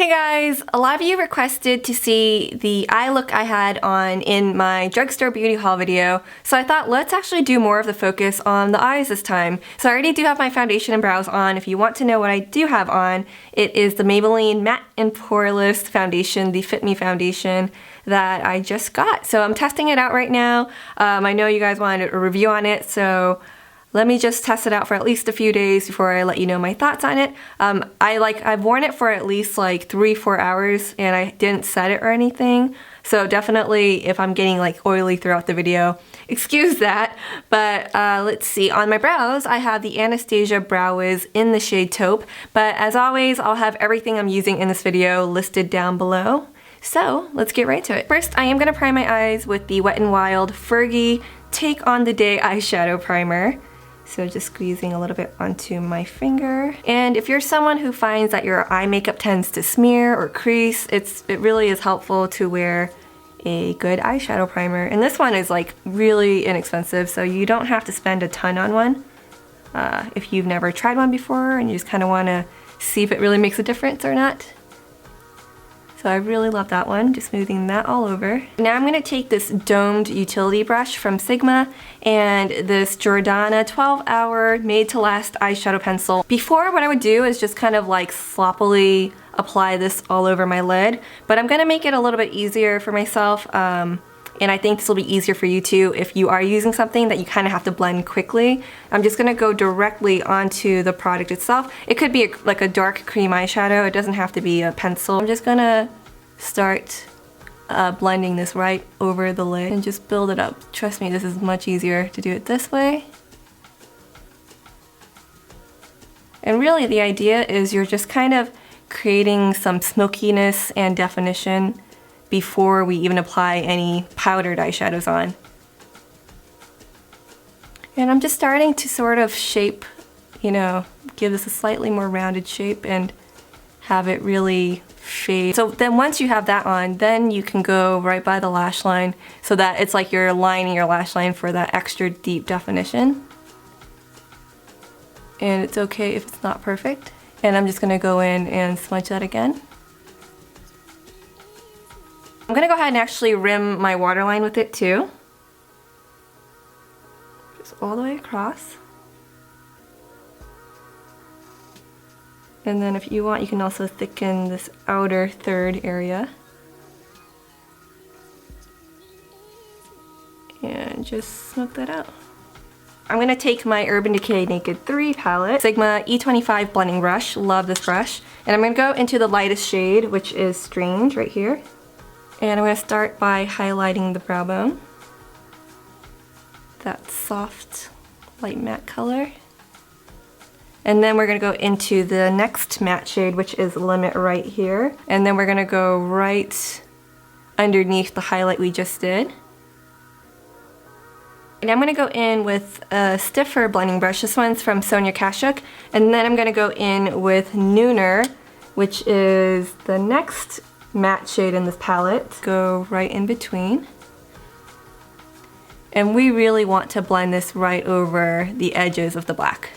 Hey guys, a lot of you requested to see the eye look I had on in my drugstore beauty haul video, so I thought let's actually do more of the focus on the eyes this time. So I already do have my foundation and brows on. If you want to know what I do have on, it is the Maybelline Matte and Poreless foundation, the Fit Me foundation that I just got. So I'm testing it out right now. I know you guys wanted a review on it, so let me just test it out for at least a few days before I let you know my thoughts on it. I've worn it for at least like 3-4 hours and I didn't set it or anything. So definitely if I'm getting like oily throughout the video, excuse that. But let's see, on my brows, I have the Anastasia Brow Wiz in the shade Taupe. But as always, I'll have everything I'm using in this video listed down below. So let's get right to it. First, I am gonna prime my eyes with the Wet n Wild Fergie Take on the Day Eyeshadow Primer. So just squeezing a little bit onto my finger. And if you're someone who finds that your eye makeup tends to smear or crease, it really is helpful to wear a good eyeshadow primer. And this one is like really inexpensive, so you don't have to spend a ton on one. If you've never tried one before and you just kind of want to see if it really makes a difference or not. So I really love that one, just smoothing that all over. Now I'm gonna take this domed utility brush from Sigma and this Jordana 12-hour made to last eyeshadow pencil. Before, what I would do is just kind of like sloppily apply this all over my lid, but I'm gonna make it a little bit easier for myself, and I think this will be easier for you too if you are using something that you kind of have to blend quickly. I'm just gonna go directly onto the product itself. It could be like a dark cream eyeshadow, it doesn't have to be a pencil. I'm just gonna start blending this right over the lid and just build it up. Trust me, this is much easier to do it this way. And really the idea is you're just kind of creating some smokiness and definition before we even apply any powdered eyeshadows on. And I'm just starting to sort of shape, you know, give this a slightly more rounded shape and have it really fade. So then once you have that on, then you can go right by the lash line so that it's like you're lining your lash line for that extra deep definition. And it's okay if it's not perfect. And I'm just gonna go in and smudge that again. I'm gonna go ahead and actually rim my waterline with it too. Just all the way across. And then if you want, you can also thicken this outer third area. And just smoke that out. I'm gonna take my Urban Decay Naked 3 palette, Sigma E25 blending brush, love this brush. And I'm gonna go into the lightest shade, which is Strange right here. And I'm going to start by highlighting the brow bone. That soft, light matte color. And then we're going to go into the next matte shade, which is Limit right here. And then we're going to go right underneath the highlight we just did. And I'm going to go in with a stiffer blending brush. This one's from Sonia Kashuk. And then I'm going to go in with Nooner, which is the next matte shade in this palette. Go right in between. And we really want to blend this right over the edges of the black.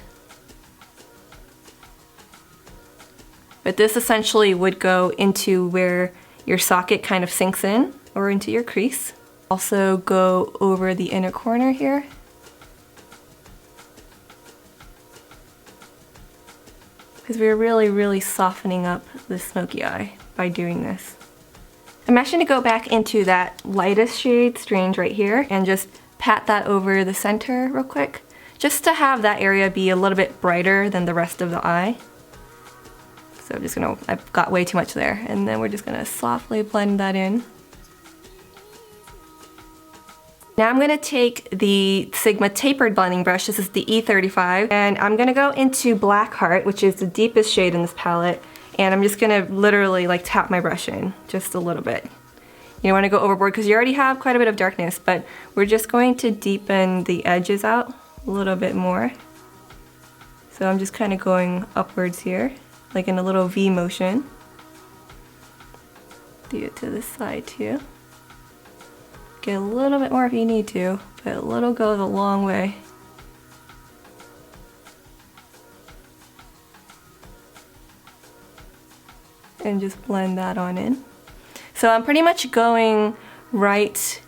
But this essentially would go into where your socket kind of sinks in, or into your crease. Also go over the inner corner here. Because we're really softening up the smoky eye by doing this. I'm actually going to go back into that lightest shade, Strange right here, and just pat that over the center real quick, just to have that area be a little bit brighter than the rest of the eye. So I'm just gonna, I've got way too much there, and then we're just gonna softly blend that in. Now I'm gonna take the Sigma tapered blending brush, this is the E35, and I'm gonna go into Blackheart, which is the deepest shade in this palette. And I'm just gonna literally like tap my brush in just a little bit. You don't wanna go overboard because you already have quite a bit of darkness, but we're just going to deepen the edges out a little bit more. So I'm just kind of going upwards here, like in a little V motion. Do it to this side too. Get a little bit more if you need to, but a little goes a long way. and just blend that on in. So I'm pretty much going right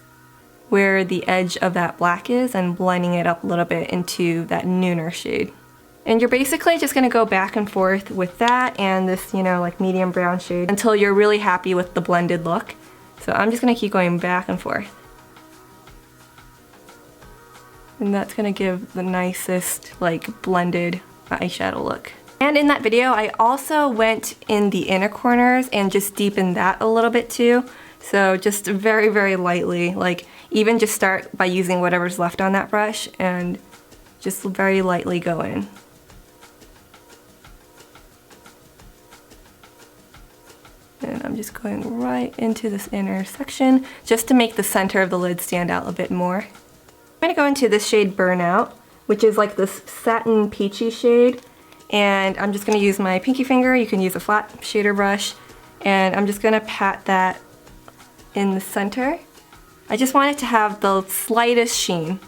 where the edge of that black is and blending it up a little bit into that nooner shade. And you're basically just gonna go back and forth with that and this, you know, like medium brown shade until you're really happy with the blended look. So I'm just gonna keep going back and forth. And that's gonna give the nicest, like, blended eyeshadow look. And in that video, I also went in the inner corners and just deepened that a little bit too. So just very, very lightly, like even just start by using whatever's left on that brush and just very lightly go in. And I'm just going right into this inner section just to make the center of the lid stand out a bit more. I'm gonna go into this shade Burnout, which is like this satin peachy shade. And I'm just gonna use my pinky finger. You can use a flat shader brush. And I'm just gonna pat that in the center. I just want it to have the slightest sheen.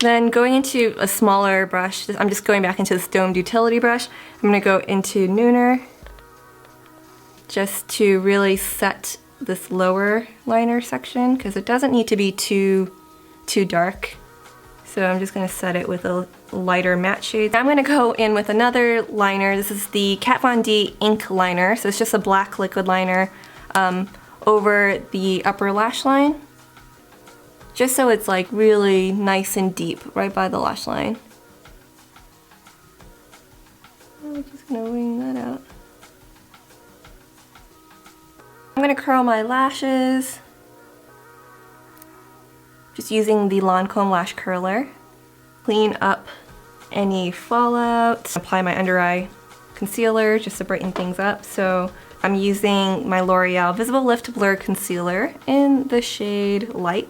Then going into a smaller brush, I'm just going back into this domed utility brush. I'm gonna go into Nooner just to really set this lower liner section because it doesn't need to be too dark. So I'm just gonna set it with a lighter matte shade. I'm gonna go in with another liner. This is the Kat Von D ink liner. So it's just a black liquid liner over the upper lash line. Just so it's like really nice and deep right by the lash line. I'm just gonna wing that out. I'm gonna curl my lashes. Just using the Lancome Lash Curler. Clean up any fallout. Apply my under eye concealer just to brighten things up. So I'm using my L'Oreal Visible Lift Blur Concealer in the shade Light.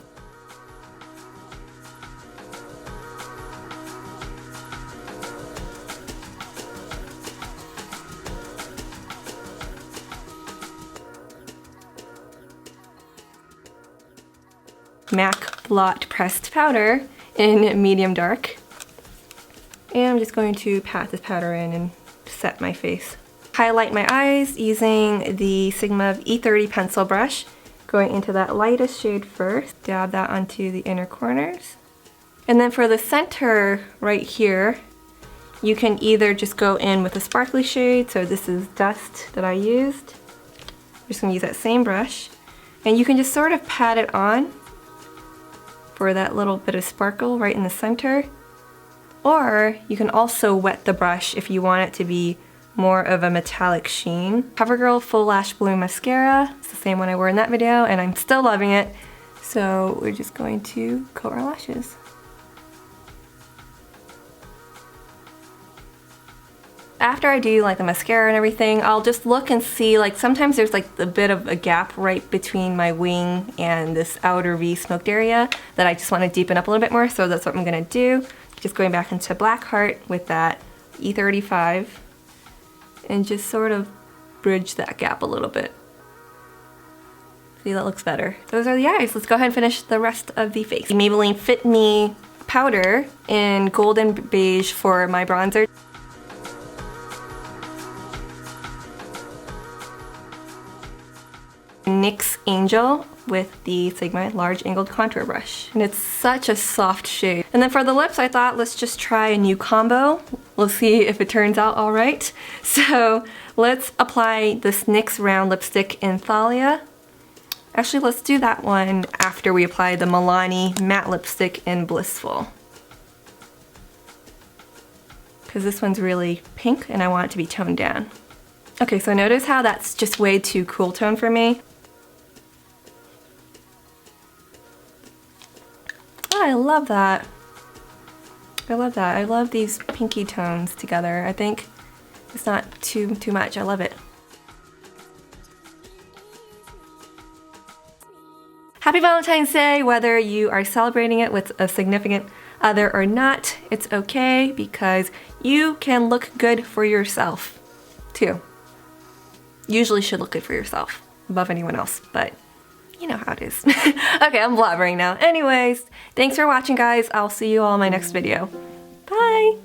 MAC Blot Pressed Powder in medium dark. And I'm just going to pat this powder in and set my face. Highlight my eyes using the Sigma E30 pencil brush. Going into that lightest shade first. Dab that onto the inner corners. And then for the center right here, you can either just go in with a sparkly shade. So this is Dust that I used. I'm just gonna use that same brush. And you can just sort of pat it on for that little bit of sparkle right in the center. Or you can also wet the brush if you want it to be more of a metallic sheen. CoverGirl Full Lash Bloom Mascara. It's the same one I wore in that video and I'm still loving it. So we're just going to coat our lashes. After I do like the mascara and everything, I'll just look and see, like sometimes there's like a bit of a gap right between my wing and this outer V smoked area that I just want to deepen up a little bit more, so that's what I'm gonna do. Just going back into Black Heart with that E35 and just sort of bridge that gap a little bit. See, that looks better. Those are the eyes. Let's go ahead and finish the rest of the face. The Maybelline Fit Me powder in Golden Beige for my bronzer. NYX Angel with the Sigma Large Angled Contour Brush. And it's such a soft shade. And then for the lips, I thought let's just try a new combo. We'll see if it turns out all right. So let's apply this NYX Round Lipstick in Thalia. Actually, let's do that one after we apply the Milani Matte Lipstick in Blissful. Because this one's really pink and I want it to be toned down. Okay, so notice how that's just way too cool tone for me. Oh, I love that. I love that. I love these pinky tones together. I think it's not too much. I love it. Happy Valentine's Day, whether you are celebrating it with a significant other or not. It's okay because you can look good for yourself too. Usually should look good for yourself above anyone else, but you know how it is. Okay, I'm blabbering now. Anyways, thanks for watching, guys. I'll see you all in my next video. Bye!